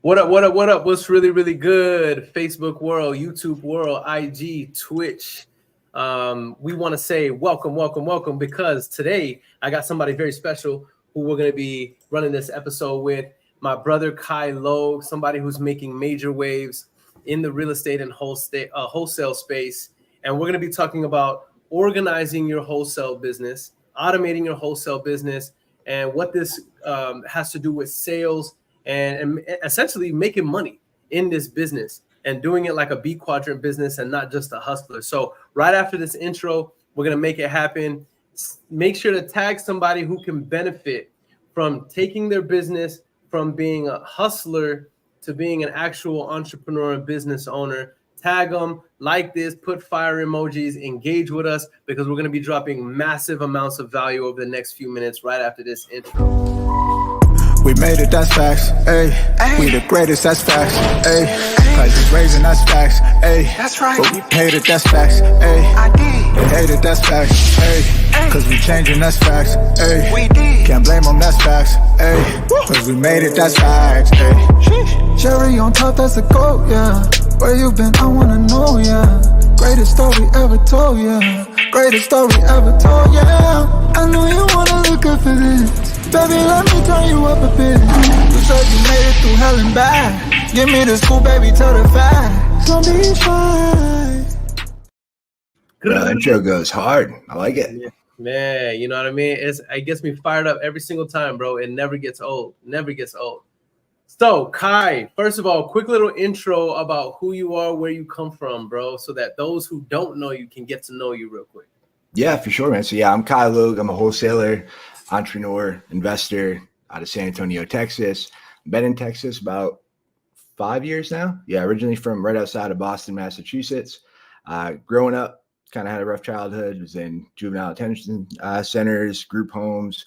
What up, what up, what up? What's really, really good? Facebook world, YouTube world, IG, Twitch. We want to say welcome, welcome, welcome, because today I got somebody very special who we're going to be running this episode with. My brother, Kai Lowe, somebody who's making major waves in the real estate and wholesale space. And we're going to be talking about organizing your wholesale business, automating your wholesale business, and what this has to do with sales and essentially making money in this business and doing it like a B quadrant business and not just a hustler. So right after this intro, we're going to make it happen. Make sure to tag somebody who can benefit from taking their business from being a hustler to being an actual entrepreneur and business owner. Tag them, like this, put fire emojis, engage with us, because we're going to be dropping massive amounts of value over the next few minutes right after this intro. We made it, that's facts, ayy. We the greatest, that's facts, ayy. Prices raising, that's facts, ayy. That's right. But we made it, that's facts, ayy. I did. They hate it, that's facts, ayy. Cause we changing, that's facts, ayy. We did. Can't blame them, that's facts, ayy. Cause we made it, that's facts, ayy. Cherry on top, that's a goat, yeah. Where you been, I wanna know, yeah. Greatest story ever told, yeah. Greatest story ever told, yeah. I know you wanna look up for this. Baby, let me turn you up a bit. You said you made it through hell and back. Give me the school, baby, tell the facts. Gonna be fine. The intro goes hard. I like it. Yeah. Man, you know what I mean? It gets me fired up every single time, bro. It never gets old. Never gets old. So, Kai, first of all, quick little intro about who you are, where you come from, bro, so that those who don't know you can get to know you real quick. Yeah, for sure, man. So, yeah, I'm Kai Logue. I'm a wholesaler, entrepreneur, investor out of San Antonio, Texas. Been in Texas about 5 years now. Yeah, originally from right outside of Boston, Massachusetts. Growing up, kind of had a rough childhood. Was in juvenile detention centers, group homes,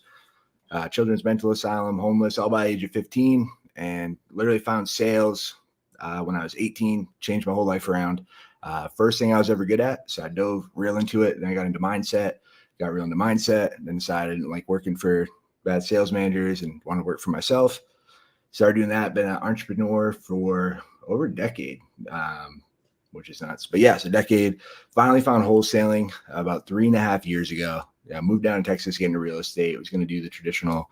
children's mental asylum, homeless, all by age of 15. And literally found sales when I was 18, changed my whole life around. First thing I was ever good at. So I dove real into it. Then I got into mindset. Got real into mindset, and then decided I didn't like working for bad sales managers and want to work for myself. Started doing that, been an entrepreneur for over a decade, which is nuts. But yeah, it's a decade. Finally found wholesaling about 3.5 years ago. Yeah, moved down to Texas, get into real estate. Was going to do the traditional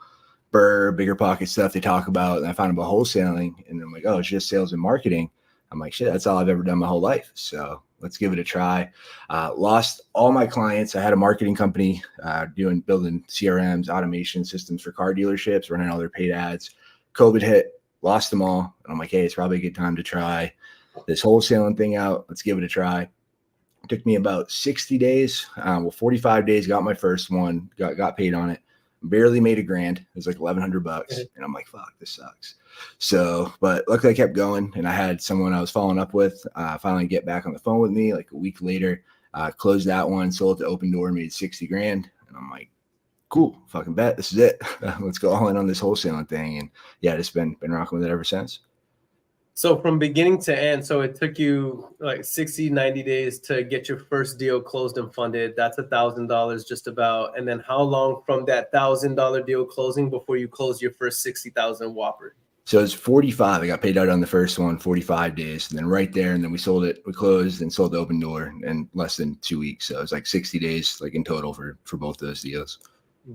bigger pocket stuff they talk about. And I found about wholesaling, and I'm like, oh, it's just sales and marketing. I'm like, shit, that's all I've ever done my whole life. So let's give it a try. Lost all my clients. I had a marketing company building CRMs, automation systems for car dealerships, running all their paid ads. COVID hit, lost them all. And I'm like, hey, it's probably a good time to try this wholesaling thing out. Let's give it a try. It took me about 60 days. 45 days, got my first one, got paid on it. Barely made $1,000. It was like $1,100. And I'm like, fuck, this sucks. So, but luckily I kept going, and I had someone I was following up with finally get back on the phone with me like a week later, closed that one, sold it to Open Door, made $60,000. And I'm like, cool, fucking bet. This is it. Let's go all in on this wholesaling thing. And yeah, just been rocking with it ever since. So from beginning to end, so it took you like 60, 90 days to get your first deal closed and funded. That's $1,000 just about. And then how long from that $1,000 deal closing before you closed your first 60,000 Whopper? So it's 45. I got paid out on the first one, 45 days. And then right there, and then we sold it. We closed and sold the Open Door in less than 2 weeks. So it's like 60 days like in total for both those deals.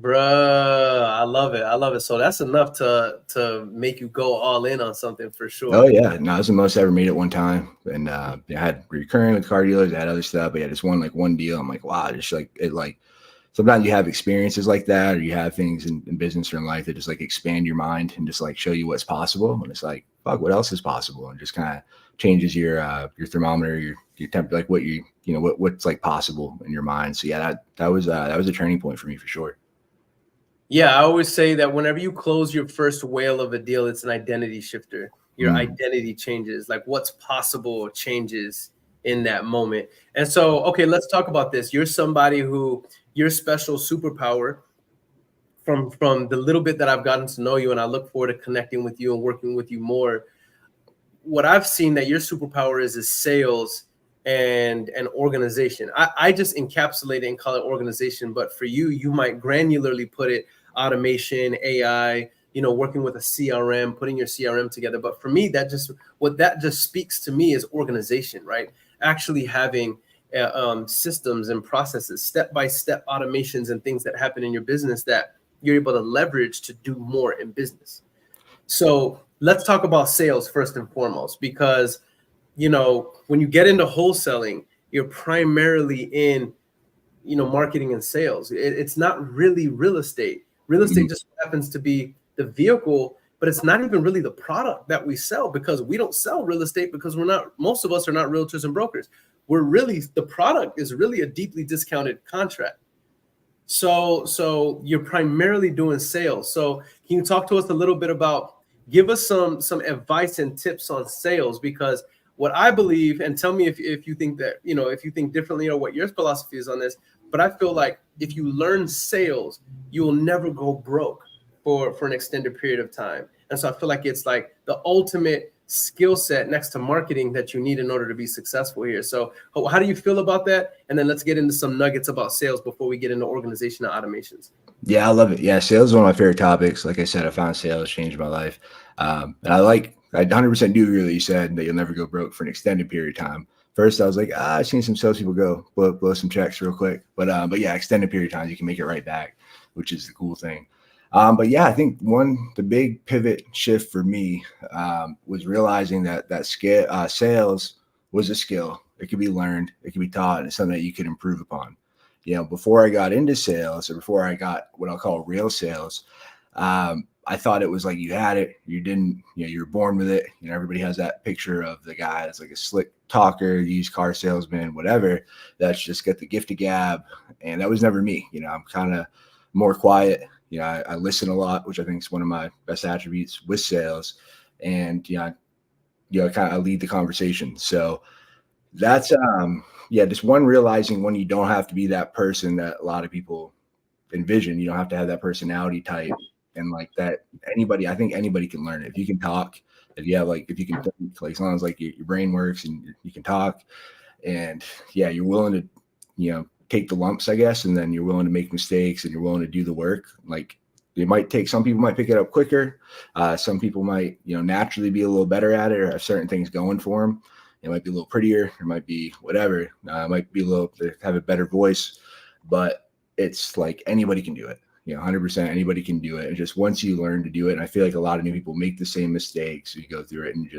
Bruh, I love it. I love it. So that's enough to make you go all in on something for sure. Oh yeah, no, that's the most I ever made at one time. And I had recurring with car dealers. I had other stuff, but yeah, just one deal. I'm like, wow, just like it. Like sometimes you have experiences like that, or you have things in business or in life that just like expand your mind and just like show you what's possible. And it's like, fuck, what else is possible? And just kind of changes your thermometer, your temperature, like what what's like possible in your mind. So yeah, that was a turning point for me for sure. Yeah, I always say that whenever you close your first whale of a deal, it's an identity shifter. Your identity changes, like what's possible changes in that moment. And so, okay, let's talk about this. You're somebody who your special superpower from the little bit that I've gotten to know you, and I look forward to connecting with you and working with you more. What I've seen that your superpower is sales and organization. I just encapsulate it and call it organization, but for you, you might granularly put it automation, AI, working with a CRM, putting your CRM together. But for me, that just speaks to me is organization, right? Actually having systems and processes, step-by-step automations and things that happen in your business that you're able to leverage to do more in business. So let's talk about sales first and foremost, because, when you get into wholesaling, you're primarily in, marketing and sales. It's not really real estate. Real estate just happens to be the vehicle, but it's not even really the product that we sell, because we don't sell real estate because most of us are not realtors and brokers. The product is really a deeply discounted contract. So you're primarily doing sales. So can you talk to us a little bit about, give us some advice and tips on sales? Because what I believe, and tell me if you think that, if you think differently or what your philosophy is on this, but I feel like if you learn sales, you will never go broke for an extended period of time. And so I feel like it's like the ultimate skill set next to marketing that you need in order to be successful here. So how do you feel about that? And then let's get into some nuggets about sales before we get into organization and automations. Yeah, I love it. Yeah, sales is one of my favorite topics. Like I said, I found sales changed my life. And I 100% do agree that you said that you'll never go broke for an extended period of time. First, I was like, I've seen some salespeople go blow some checks real quick. But yeah, extended period of time, you can make it right back, which is the cool thing. But yeah, I think the big pivot shift for me was realizing that sales was a skill. It could be learned, it could be taught, and it's something that you can improve upon. Before I got into sales, or before I got what I'll call real sales, I thought it was like you had it, you didn't, you were born with it. Everybody has that picture of the guy that's like a slick talker, used car salesman, whatever, that's just got the gift of gab. And that was never me. I'm kind of more quiet. I listen a lot, which I think is one of my best attributes with sales. And, I lead the conversation. So that's, just realizing when you don't have to be that person that a lot of people envision. You don't have to have that personality type. And like that, I think anybody can learn it. If you can talk, if you can think, like as long as like your brain works and you can talk, and you're willing to, take the lumps, I guess, and then you're willing to make mistakes and you're willing to do the work. Like some people might pick it up quicker. Some people might, naturally be a little better at it or have certain things going for them. It might be a little prettier. It might be whatever. It might be have a better voice, but it's like anybody can do it. 100% anybody can do it. And just once you learn to do it, and I feel like a lot of new people make the same mistakes. You go through it and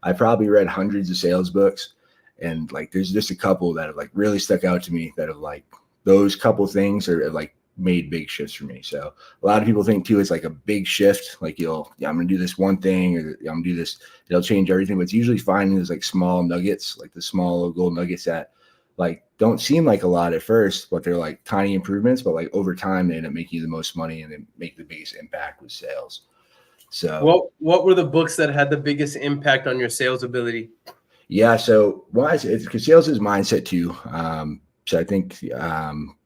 I probably read hundreds of sales books, and like, there's just a couple that have like really stuck out to me that have like, those couple things are like made big shifts for me. So a lot of people think too, it's like a big shift. Like I'm going to do this one thing, or I'm going to do this, it'll change everything. But it's usually finding those like small nuggets, like the small gold nuggets that like don't seem like a lot at first, but they're like tiny improvements, but like over time they end up making you the most money and they make the biggest impact with sales. So what were the books that had the biggest impact on your sales ability? Yeah, so it's because sales is mindset too. So I think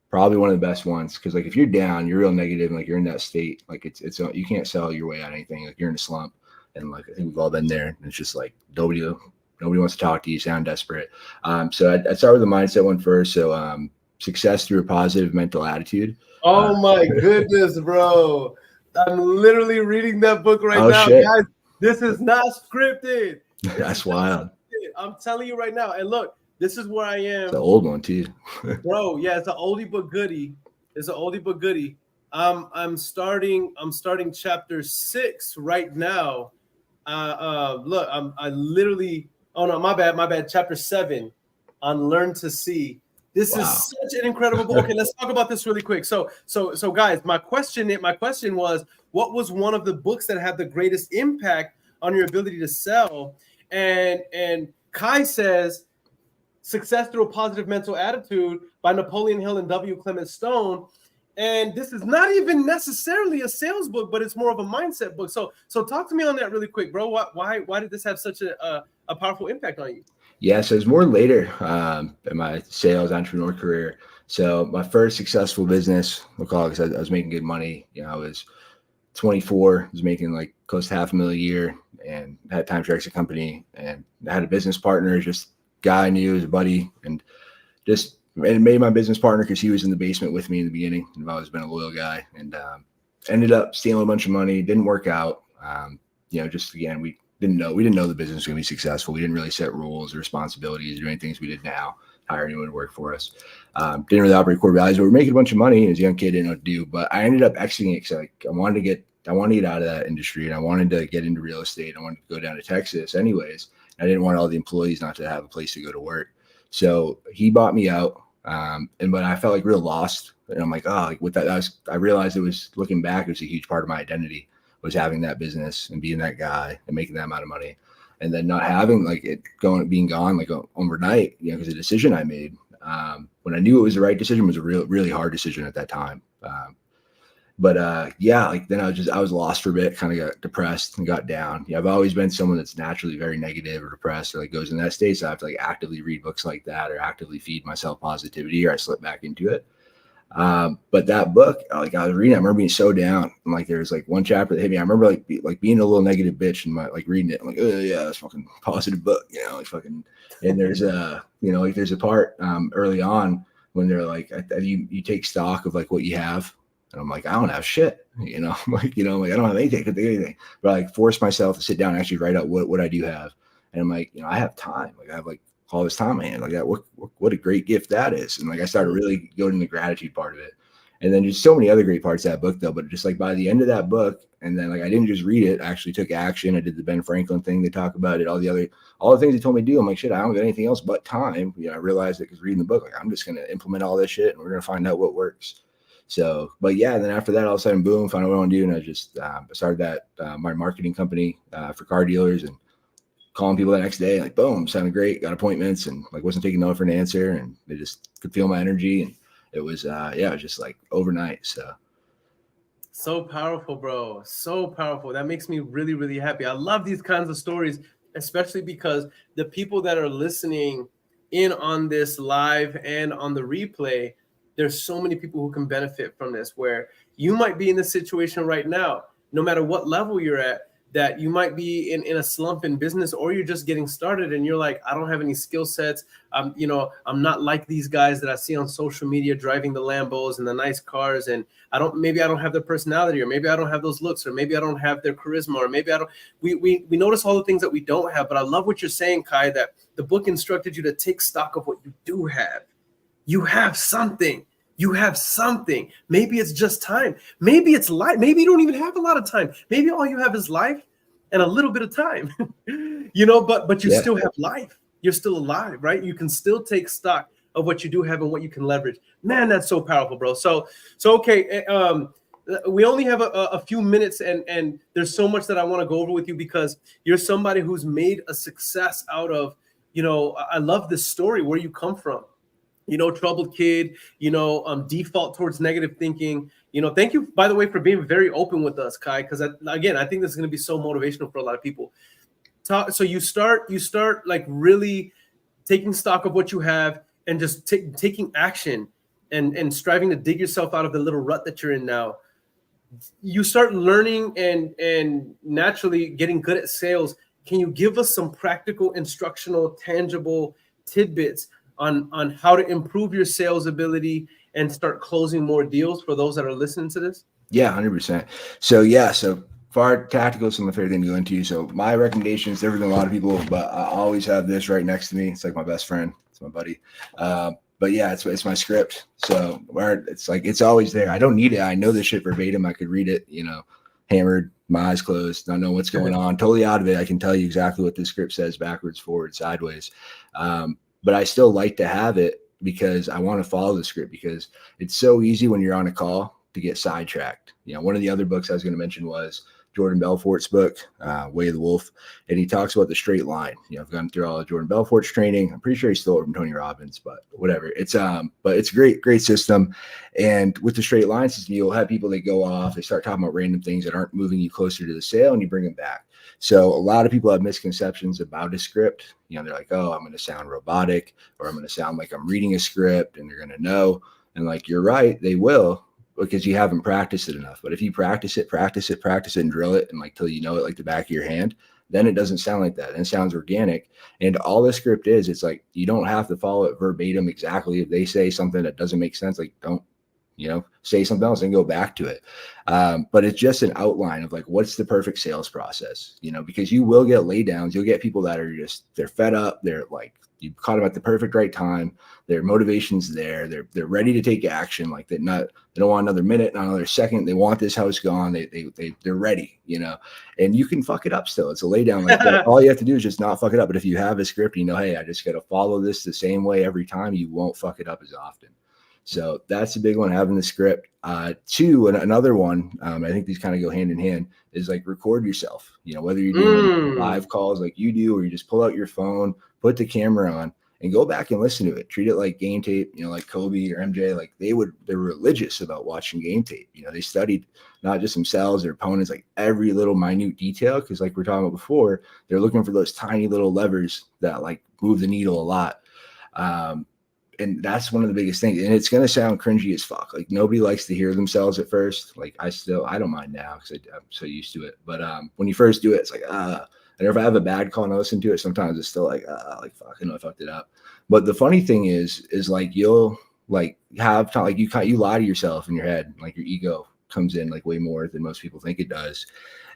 probably one of the best ones, because like if you're down, you're real negative, and like you're in that state, like it's you can't sell your way out of anything. Like you're in a slump, and like I think we've all been there. And it's just like nobody wants to talk to you. You sound desperate. So I'd start with the mindset one first. So success through a positive mental attitude. Oh my goodness, bro! I'm literally reading that book right now, shit. guys. This is not scripted. That's wild. I'm telling you right now. And look, this is where I am. It's an old one too. Bro, yeah, it's an oldie but goodie. I'm starting chapter 6 right now. Look, I literally, oh no, my bad. Chapter 7 on Learn to See. This is such an incredible book. Okay, let's talk about this really quick. So guys, my question was, what was one of the books that had the greatest impact on your ability to sell? And Kai says Success Through a Positive Mental Attitude by Napoleon Hill and W. Clement Stone. And this is not even necessarily a sales book, but it's more of a mindset book. So talk to me on that really quick, bro. Why did this have such a powerful impact on you? Yeah, so it's more later in my sales entrepreneur career. So my first successful business, we'll call it, because I was making good money. I was 24, was making like close to $500,000 a year, and had a timeshare exit company, and I had a business partner, just guy I knew, as a buddy, and just made my business partner because he was in the basement with me in the beginning, and I've always been a loyal guy. And ended up stealing a bunch of money. Didn't work out. Just again, we didn't know the business was going to be successful. We didn't really set rules or responsibilities or doing things we did now. Hire anyone to work for us. Didn't really operate core values, but we're making a bunch of money. As a young kid, didn't know what to do. But I ended up exiting it because I wanted to get out of that industry, and I wanted to get into real estate. I wanted to go down to Texas, anyways. I didn't want all the employees not to have a place to go to work. So he bought me out, but I felt like real lost. And I'm like, with that, I realized it was, looking back, it was a huge part of my identity, was having that business and being that guy and making that amount of money, and then not having being gone overnight, because a decision I made when I knew it was the right decision was a really hard decision at that time. Then I was lost for a bit, kind of got depressed and got down. I've always been someone that's naturally very negative or depressed or goes in that state. So I have to actively read books like that or actively feed myself positivity, or I slip back into it. But that book, I was reading, I remember being so down. And there's one chapter that hit me. I remember being a little negative bitch and reading it. I'm like, oh yeah, that's fucking positive book, and there's there's a part early on when they're you take stock of what you have. And I'm like, I don't have shit, I don't have anything, could do anything. But I force myself to sit down and actually write out what I do have. And I'm like, I have time. I have all this time in my hand. What a great gift that is. And I started really going to the gratitude part of it. And then just so many other great parts of that book though. But just by the end of that book, and then I didn't just read it, I actually took action. I did the Ben Franklin thing they talk about it, all the things they told me to do. I'm like, shit, I don't have anything else but time. I realized it because reading the book, I'm just gonna implement all this shit and we're gonna find out what works. So, but yeah, then after that, all of a sudden, boom, found out what I want to do. And I just started that, my marketing company for car dealers, and calling people the next day, boom, sounded great, got appointments, and wasn't taking no for an answer. And they just could feel my energy. And it was, it was just overnight. So powerful, bro. So powerful. That makes me really, really happy. I love these kinds of stories, especially because the people that are listening in on this live and on the replay, there's so many people who can benefit from this, where you might be in this situation right now, no matter what level you're at, that you might be in a slump in business, or you're just getting started and you're like, I don't have any skill sets. I'm not like these guys that I see on social media driving the Lambos and the nice cars. And maybe I don't have their personality, or maybe I don't have those looks, or maybe I don't have their charisma, or maybe I don't, we notice all the things that we don't have. But I love what you're saying, Kai, that the book instructed you to take stock of what you do have. You have something. You have something. Maybe it's just time. Maybe it's life. Maybe you don't even have a lot of time. Maybe all you have is life and a little bit of time, but you still have life. You're still alive, right? You can still take stock of what you do have and what you can leverage. Man, that's so powerful, bro. So okay. We only have a few minutes, and there's so much that I want to go over with you, because you're somebody who's made a success out of, I love this story, where you come from. Troubled kid, default towards negative thinking. Thank you, by the way, for being very open with us, Kai, because again, I think this is going to be so motivational for a lot of people. So you start really taking stock of what you have, and just taking action and striving to dig yourself out of the little rut that you're in now. You start learning and naturally getting good at sales. Can you give us some practical, instructional, tangible tidbits on how to improve your sales ability and start closing more deals for those that are listening to this? Yeah, 100%. So far, tactical is my favorite thing to go into. So my recommendation is different than a lot of people, but I always have this right next to me. It's like my best friend. It's my buddy. But yeah, it's my script. So where it's always there. I don't need it. I know this shit verbatim. I could read it, hammered, my eyes closed, not know what's going on, totally out of it. I can tell you exactly what the script says, backwards, forward, sideways. But I still like to have it because I want to follow the script, because it's so easy when you're on a call to get sidetracked. One of the other books I was going to mention was Jordan Belfort's book, Way of the Wolf. And he talks about the straight line. I've gone through all of Jordan Belfort's training. I'm pretty sure he stole it from Tony Robbins, but whatever. It's a great system. And with the straight line system, you'll have people that go off, they start talking about random things that aren't moving you closer to the sale, and you bring them back. So a lot of people have misconceptions about a script. They're like, oh, I'm going to sound robotic, or I'm going to sound like I'm reading a script, and they're going to know. And you're right, they will, because you haven't practiced it enough. But if you practice it and drill it, and till you know it like the back of your hand, then it doesn't sound like that. Then it sounds organic. And all the script is, it's you don't have to follow it verbatim exactly. If they say something that doesn't make sense, don't say something else and go back to it. But it's just an outline of like, what's the perfect sales process, because you will get laydowns. You'll get people that are they're fed up. They're like, you caught them at the perfect right time. Their motivation's there. They're ready to take action. Like they don't want another minute, not another second. They want this house gone. They're ready, and you can fuck it up still. It's a laydown like that. All you have to do is just not fuck it up. But if you have a script, hey, I just got to follow this the same way every time, you won't fuck it up as often. So that's a big one, having the script. Two, and another one, I think these kind of go hand in hand, is like record yourself, whether you're doing live calls like you do, or you just pull out your phone, put the camera on and go back and listen to it. Treat it like game tape, like Kobe or MJ, like they're religious about watching game tape. They studied not just themselves, their opponents, like every little minute detail. Cause like we're talking about before, they're looking for those tiny little levers that like move the needle a lot. And that's one of the biggest things. And it's going to sound cringy as fuck. Like nobody likes to hear themselves at first. Like I don't mind now because I'm so used to it. But when you first do it, it's like, and if I have a bad call and I listen to it, sometimes it's still like fuck, I know I fucked it up. But the funny thing is like, you'll like have time, like you lie to yourself in your head. Like your ego comes in like way more than most people think it does.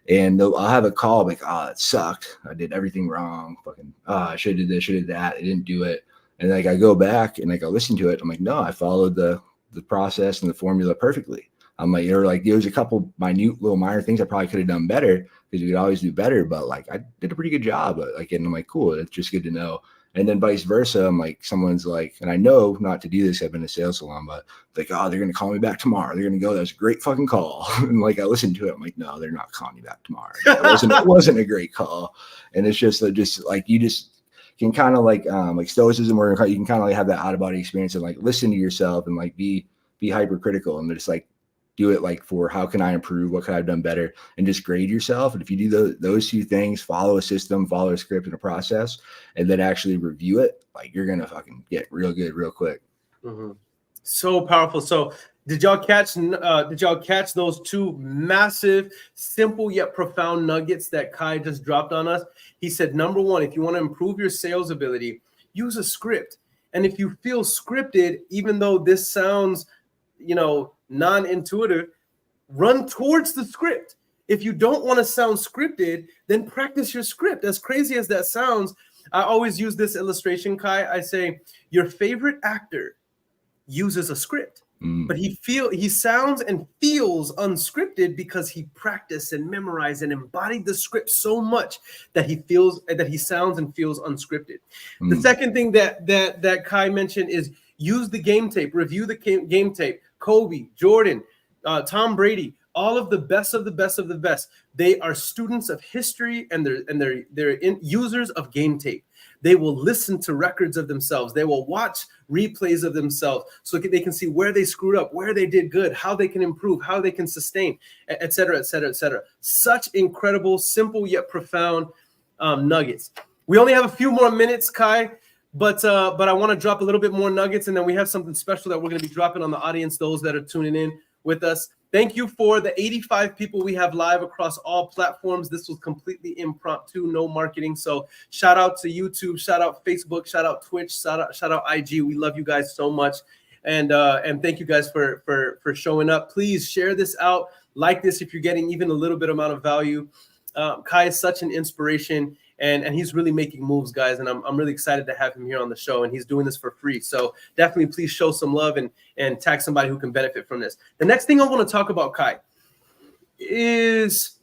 And I'll have a call like, it sucked. I did everything wrong. Fucking, I should have did this, should have that. I didn't do it. And like I go back and like I listen to it. I'm like, no, I followed the process and the formula perfectly. I'm like, there's a couple minor things I probably could have done better, because you could always do better. But like I did a pretty good job. And I'm like, cool, it's just good to know. And then vice versa. I'm like, someone's like, and I know not to do this, I've been in a sales salon, but like, they're gonna call me back tomorrow. They're gonna go, that's a great fucking call. And like I listened to it, I'm like, no, they're not calling me back tomorrow. It wasn't a great call. And it's just like you just can kind of like stoicism, where you can kind of like have that out of body experience and like listen to yourself and like be hypercritical and just like do it like for how can I improve, what could I have done better, and just grade yourself. And if you do those two things, follow a system, follow a script and a process, and then actually review it, like you're gonna fucking get real good real quick. Mm-hmm. So powerful. So did y'all catch those two massive, simple yet profound nuggets that Kai just dropped on us? He said, number one, if you want to improve your sales ability, use a script. And if you feel scripted, even though this sounds, non-intuitive, run towards the script. If you don't want to sound scripted, then practice your script. As crazy as that sounds, I always use this illustration, Kai. I say, your favorite actor uses a script. But he sounds and feels unscripted because he practiced and memorized and embodied the script so much that he sounds and feels unscripted. The second thing that Kai mentioned is use the game tape, review the game tape. Kobe, Jordan, Tom Brady, all of the best of the best of the best. They are students of history, and they're users of game tape. They will listen to records of themselves. They will watch replays of themselves so they can see where they screwed up, where they did good, how they can improve, how they can sustain, et cetera, et cetera, et cetera. Such incredible, simple yet profound nuggets. We only have a few more minutes, Kai, but I want to drop a little bit more nuggets, and then we have something special that we're going to be dropping on the audience, those that are tuning in with us. Thank you for the 85 people we have live across all platforms. This was completely impromptu, no marketing. So shout out to YouTube, shout out Facebook, shout out Twitch, shout out IG. We love you guys so much. And thank you guys for showing up. Please share this out. Like this if you're getting even a little bit amount of value. Kai is such an inspiration, and he's really making moves, guys. And I'm really excited to have him here on the show, and he's doing this for free. So definitely please show some love and tag somebody who can benefit from this. The next thing I want to talk about, Kai, is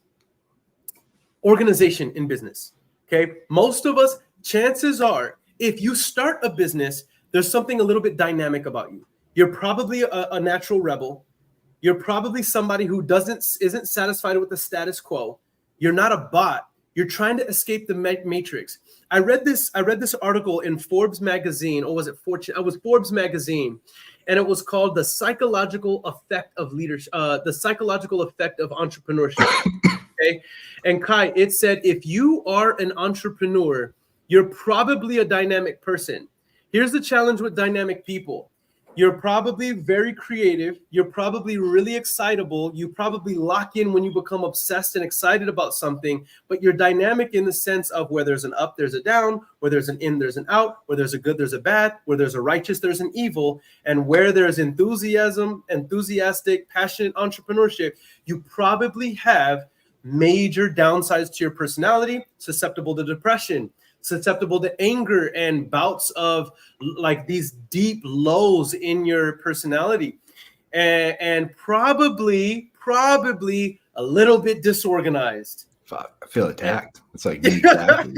organization in business. Okay. Most of us, chances are, if you start a business, there's something a little bit dynamic about you. You're probably a natural rebel. You're probably somebody who isn't satisfied with the status quo. You're not a bot. You're trying to escape the matrix. I read this article in Forbes magazine, or was it Fortune? It was Forbes magazine, and it was called "The Psychological Effect of Leadership," the psychological effect of entrepreneurship. Okay, and Kai, it said if you are an entrepreneur, you're probably a dynamic person. Here's the challenge with dynamic people: You're probably very creative. You're probably really excitable. You probably lock in when you become obsessed and excited about something, but you're dynamic in the sense of where there's an up, there's a down, where there's an in, there's an out, where there's a good, there's a bad, where there's a righteous, there's an evil, and where there's enthusiasm, enthusiastic, passionate entrepreneurship, you probably have major downsides to your personality, susceptible to depression, susceptible to anger and bouts of like these deep lows in your personality, and probably a little bit disorganized. Fuck, I feel attacked. It's like me exactly.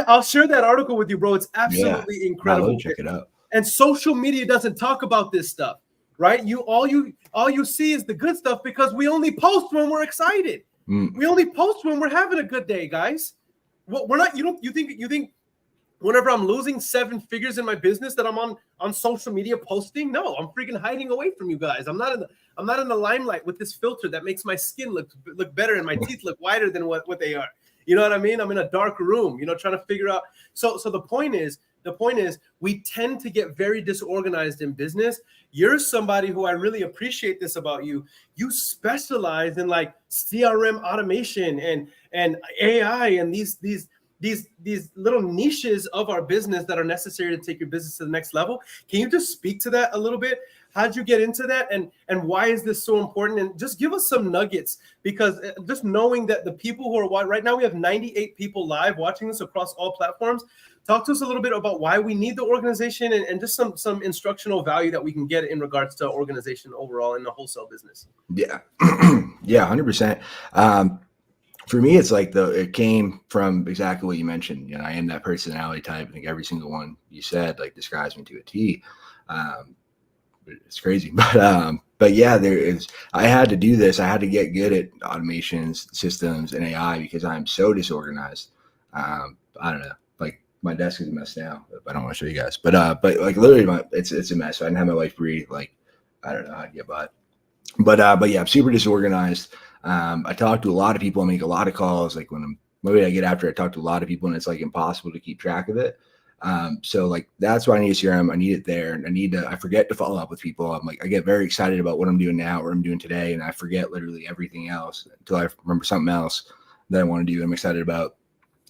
I'll share that article with you, bro. It's absolutely incredible. Check it out. And social media doesn't talk about this stuff, right? All you see is the good stuff because we only post when we're excited. We only post when we're having a good day, guys. Well, we're not. You think whenever I'm losing 7 figures in my business that I'm on social media posting? No, I'm freaking hiding away from you guys. I'm not in the limelight with this filter that makes my skin look better and my teeth look whiter than what they are. You know what I mean? I'm in a dark room, trying to figure out. So the point is we tend to get very disorganized in business. You're somebody who I really appreciate this about you. You specialize in like CRM automation and AI and these little niches of our business that are necessary to take your business to the next level. Can you just speak to that a little bit? How'd you get into that? And why is this so important? And just give us some nuggets, because just knowing that the people who are right now, we have 98 people live watching this across all platforms. Talk to us a little bit about why we need the organization and just some instructional value that we can get in regards to organization overall in the wholesale business. Yeah. Yeah, 100%. For me, it's like it came from exactly what you mentioned. I am that personality type. I think every single one you said like describes me to a T. It's crazy, but yeah, I had to do this. I had to get good at automations, systems, and AI because I'm so disorganized. I don't know. Like my desk is a mess now. I don't want to show you guys, but like literally, it's a mess. So I didn't have my wife breathe. Like I don't know how to get by. But yeah, I'm super disorganized. I talk to a lot of people. I make a lot of calls. Like maybe I get after I talk to a lot of people, and it's like impossible to keep track of it. So like that's why I need a CRM. I need it there, and I forget to follow up with people. I get very excited about what I'm doing now, what I'm doing today, and I forget literally everything else until I remember something else that I want to do. I'm excited about.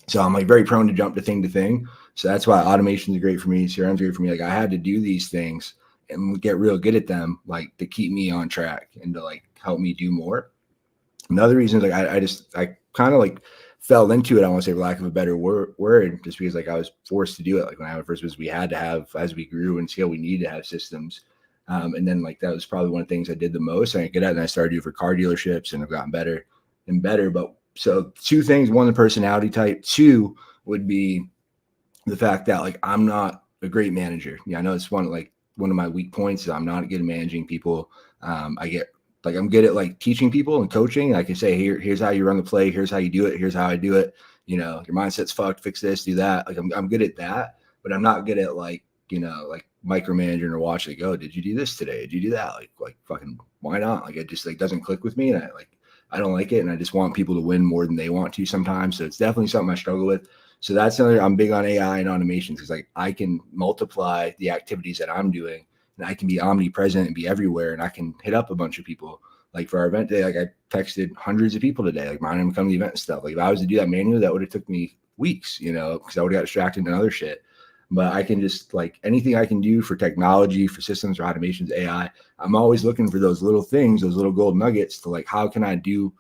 So I'm like very prone to jump to thing. So that's why automation is great for me. CRM is great for me. Like I had to do these things and get real good at them, like to keep me on track and to like help me do more. Another reason is like I kind of like fell into it. I want to say, for lack of a better word, just because like I was forced to do it. Like when I had first business, we had to have, as we grew and scale, we needed to have systems. And then like that was probably one of the things I did the most. I get at, and I started doing for car dealerships, and I've gotten better and better. But so 2 things: 1, the personality type; 2 would be the fact that like I'm not a great manager. Yeah, I know it's one of my weak points is I'm not good at managing people. I'm good at like teaching people and coaching. I can say, here's how you run the play. Here's how you do it. Here's how I do it. Your mindset's fucked. Fix this, do that. Like I'm good at that, but I'm not good at like micromanaging or watching. Like, oh, did you do this today? Did you do that? Like fucking why not? Like it just like doesn't click with me, and I don't like it, and I just want people to win more than they want to sometimes. So it's definitely something I struggle with. So that's another. I'm big on AI and automations because like I can multiply the activities that I'm doing. And I can be omnipresent and be everywhere, and I can hit up a bunch of people. Like for our event day, like I texted hundreds of people today, like mine and come to the event and stuff. Like if I was to do that manually, that would have took me weeks, because I would have got distracted and other shit. But I can just like anything I can do for technology, for systems, or automations, AI. I'm always looking for those little things, those little gold nuggets to like, how can I do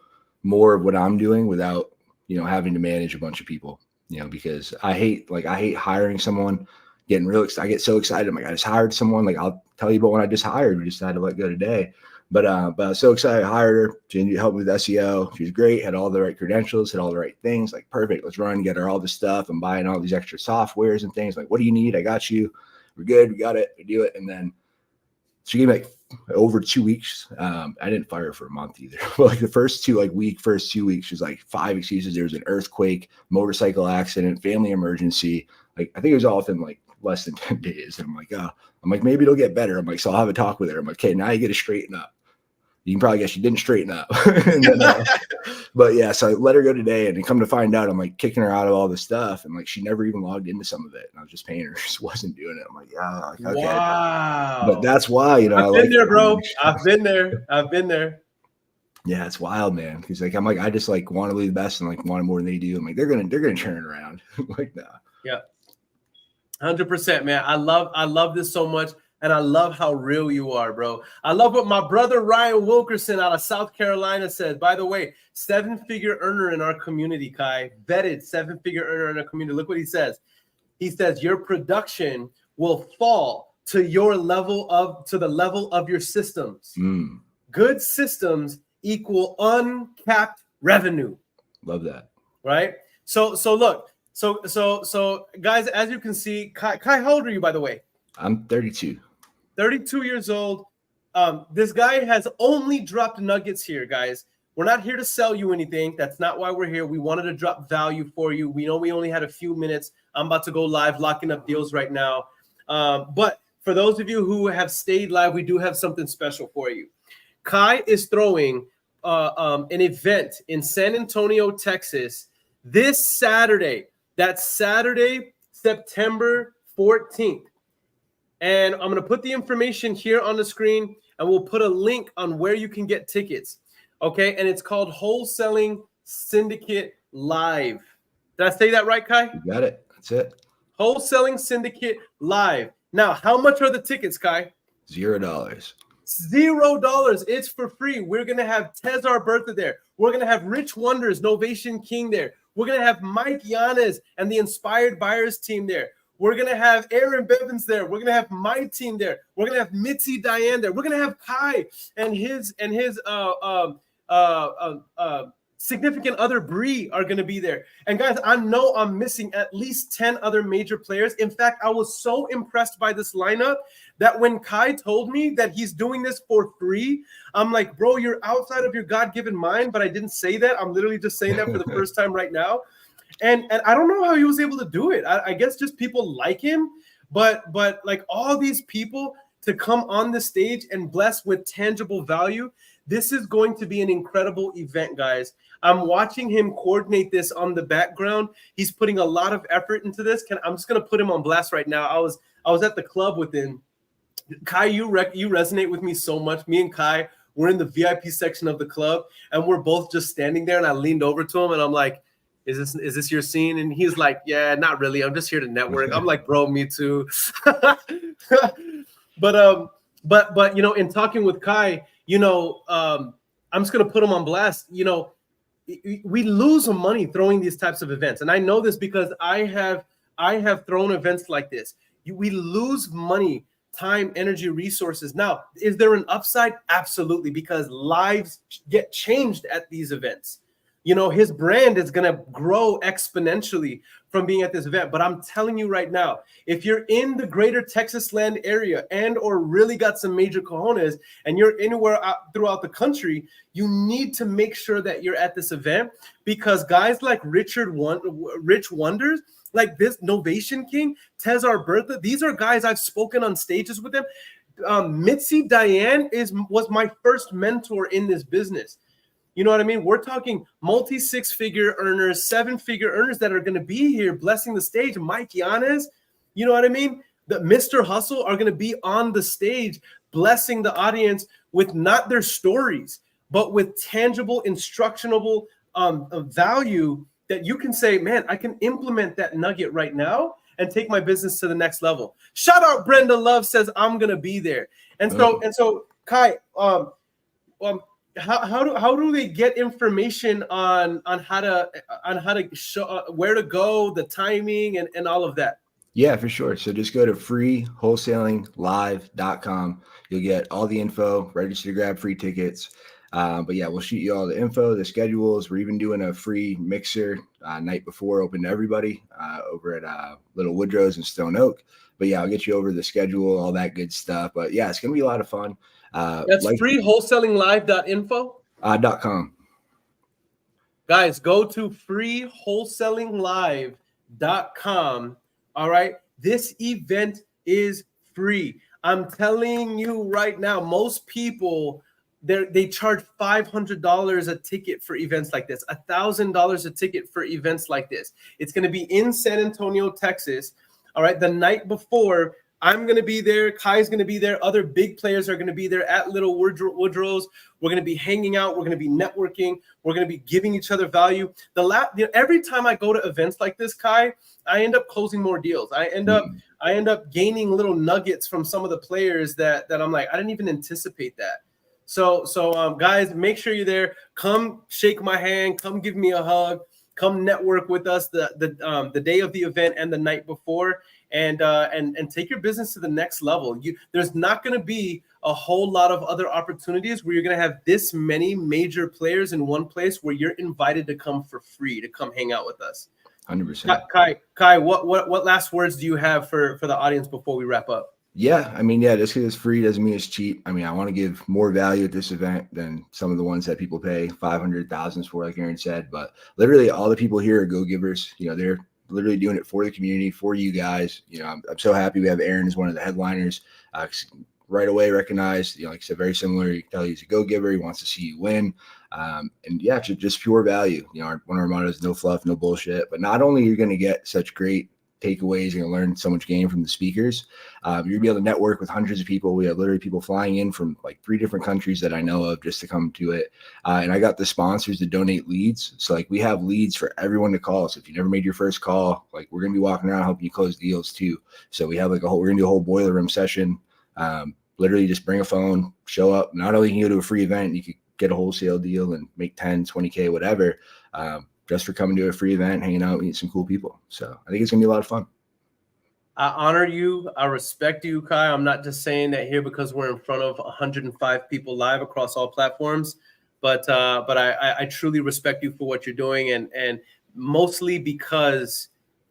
more of what I'm doing without, having to manage a bunch of people, because I hate hiring someone. Getting real excited. I get so excited. I'm like, I just hired someone. Like, I'll tell you about when I just hired. We just had to let go today. But I was so excited. I hired her. She needed help with SEO. She was great. Had all the right credentials. Had all the right things. Like, perfect. Let's run. Get her all this stuff. I'm buying all these extra softwares and things. Like, what do you need? I got you. We're good. We got it. We do it. And then she gave me like over 2 weeks. I didn't fire her for a month either. But like the first 2 weeks, she was like 5 excuses. There was an earthquake, motorcycle accident, family emergency. Like, I think it was all within like less than 10 days. And I'm like, maybe it'll get better. I'm like, so I'll have a talk with her. I'm like, okay, now you get to straighten up. You can probably guess she didn't straighten up. And then, but yeah, so I let her go today, and come to find out, I'm like kicking her out of all this stuff, and like she never even logged into some of it, and I was just paying her, just wasn't doing it. I'm like, yeah, like, okay. Wow. But that's why, you know, I've been there, bro. I've been there. Yeah, it's wild, man. Because like I'm like, I just like want to be the best and like want it more than they do. I'm like, they're gonna turn it around. Like, nah. Yeah. 100%, man. I love this so much. And I love how real you are, bro. I love what my brother Ryan Wilkerson out of South Carolina said. By the way, 7-figure earner in our community, Kai. Vetted 7-figure earner in our community. Look what he says. He says your production will fall to the level of your systems. Good systems equal uncapped revenue. Love that. Right? So look. So guys, as you can see, Kai, how old are you, by the way? I'm 32. 32 years old. This guy has only dropped nuggets here, guys. We're not here to sell you anything. That's not why we're here. We wanted to drop value for you. We know we only had a few minutes. I'm about to go live, locking up deals right now. But for those of you who have stayed live, we do have something special for you. Kai is throwing an event in San Antonio, Texas, this Saturday. That's Saturday, September 14th. And I'm going to put the information here on the screen, and we'll put a link on where you can get tickets. Okay. And it's called Wholesaling Syndicate Live. Did I say that right, Kai? You got it. That's it. Wholesaling Syndicate Live. Now, how much are the tickets, Kai? $0. $0. It's for free. We're going to have Tezar Bertha there. We're going to have Rich Wonders, Novation King there. We're going to have Mike Yanez and the Inspired Buyers team there. We're going to have Aaron Bevins there. We're going to have my team there. We're going to have Mitzi Diane there. We're going to have Kai and his significant other Bree are going to be there. And guys, I know I'm missing at least 10 other major players. In fact, I was so impressed by this lineup that when Kai told me that he's doing this for free, I'm like, bro, you're outside of your God-given mind, but I didn't say that. I'm literally just saying that for the first time right now. And I don't know how he was able to do it. I guess just people like him, but like all these people to come on the stage and bless with tangible value. This is going to be an incredible event, guys. I'm watching him coordinate this on the background. He's putting a lot of effort into this. I'm just going to put him on blast right now. I was at the club with him. Kai, you resonate with me so much. Me and Kai, we're in the VIP section of the club, and we're both just standing there. And I leaned over to him, and I'm like, Is this your scene? And he's like, yeah, not really. I'm just here to network. I'm like, bro, me too. But you know, in talking with Kai, you know, I'm just gonna put him on blast. You know, we lose money throwing these types of events, and I know this because I have thrown events like this. We lose money, time, energy, resources. Now, is there an upside? Absolutely, because lives get changed at these events. You know, his brand is going to grow exponentially from being at this event. But I'm telling you right now, if you're in the greater Texas land area and or really got some major cojones and you're anywhere throughout the country, you need to make sure that you're at this event, because guys like Rich Wonders, like this Novation King, Tezar Bertha, these are guys I've spoken on stages with them. Mitzi Diane was my first mentor in this business. You know what I mean? We're talking multi 6-figure earners, 7-figure earners that are going to be here blessing the stage. Mike Yanez, you know what I mean? The Mr. Hustle are going to be on the stage blessing the audience with not their stories, but with tangible, instructional value that you can say, man, I can implement that nugget right now and take my business to the next level. Shout out Brenda Love says I'm going to be there. And so Kai, how do they get information on how to show where to go, the timing, and all of that? Yeah, for sure. So just go to freewholesalinglive.com. You'll get all the info, register to grab free tickets. But yeah, we'll shoot you all the info, the schedules. We're even doing a free mixer night before, open to everybody over at Little Woodrow's in Stone Oak. But yeah, I'll get you over the schedule, all that good stuff. But yeah, it's going to be a lot of fun. That's freewholesalinglive.info? .com. Guys, go to freewholesalinglive.com. All right. This event is free. I'm telling you right now, most people they charge $500 a ticket for events like this, $1,000 a ticket for events like this. It's going to be in San Antonio, Texas. All right, the night before, I'm going to be there. Kai's going to be there. Other big players are going to be there at Little Woodrow's. We're going to be hanging out. We're going to be networking. We're going to be giving each other value. Every time I go to events like this, Kai, I end up closing more deals. I end up gaining little nuggets from some of the players that I'm like, I didn't even anticipate that. So guys, make sure you're there. Come shake my hand. Come give me a hug. Come network with us the day of the event and the night before, and take your business to the next level. There's not going to be a whole lot of other opportunities where you're going to have this many major players in one place where you're invited to come for free, to come hang out with us. 100%. Kai, what last words do you have for the audience before we wrap up? Yeah, I mean, yeah, just because it's free doesn't mean it's cheap. I mean, I want to give more value at this event than some of the ones that people pay $500,000 for, like Aaron said. But literally, all the people here are go-givers. You know, they're literally doing it for the community, for you guys. You know, I'm so happy we have Aaron as one of the headliners. Right away recognized, like I said, very similar. You can tell he's a go-giver. He wants to see you win. And yeah, just pure value. You know, one of our mottos, no fluff, no bullshit. But not only are you going to get such great takeaways, you're going to learn so much game from the speakers. You're going to be able to network with hundreds of people. We have literally people flying in from like 3 different countries that I know of just to come to it. And I got the sponsors to donate leads. So like we have leads for everyone to call. So if you never made your first call, like we're going to be walking around helping you close deals too. So we have like we're going to do a whole boiler room session. Literally just bring a phone, show up. Not only can you go to a free event, you could get a wholesale deal and make 10, 20K, whatever. Just for coming to a free event, hanging out, meeting some cool people. So I think it's going to be a lot of fun. I honor you. I respect you, Kai. I'm not just saying that here because we're in front of 105 people live across all platforms, but I truly respect you for what you're doing, and mostly because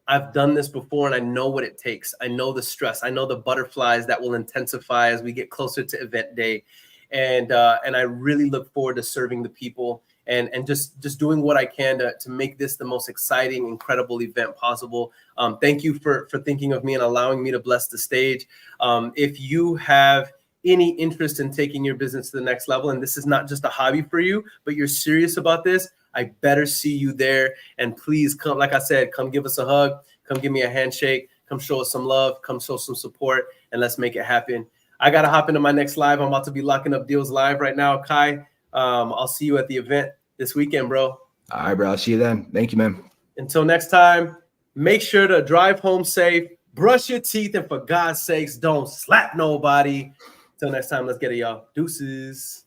I've done this before and I know what it takes. I know the stress. I know the butterflies that will intensify as we get closer to event day, and I really look forward to serving the people. And just doing what I can to make this the most exciting, incredible event possible. Thank you for thinking of me and allowing me to bless the stage. If you have any interest in taking your business to the next level, and this is not just a hobby for you, but you're serious about this, I better see you there. And please come, like I said, come give us a hug, come give me a handshake, come show us some love, come show some support, and let's make it happen. I got to hop into my next live. I'm about to be locking up deals live right now, Kai. I'll see you at the event this weekend, bro. All right, bro. I'll see you then. Thank you, man. Until next time, make sure to drive home safe, brush your teeth, and for God's sakes, don't slap nobody. Until next time, let's get it, y'all. Deuces.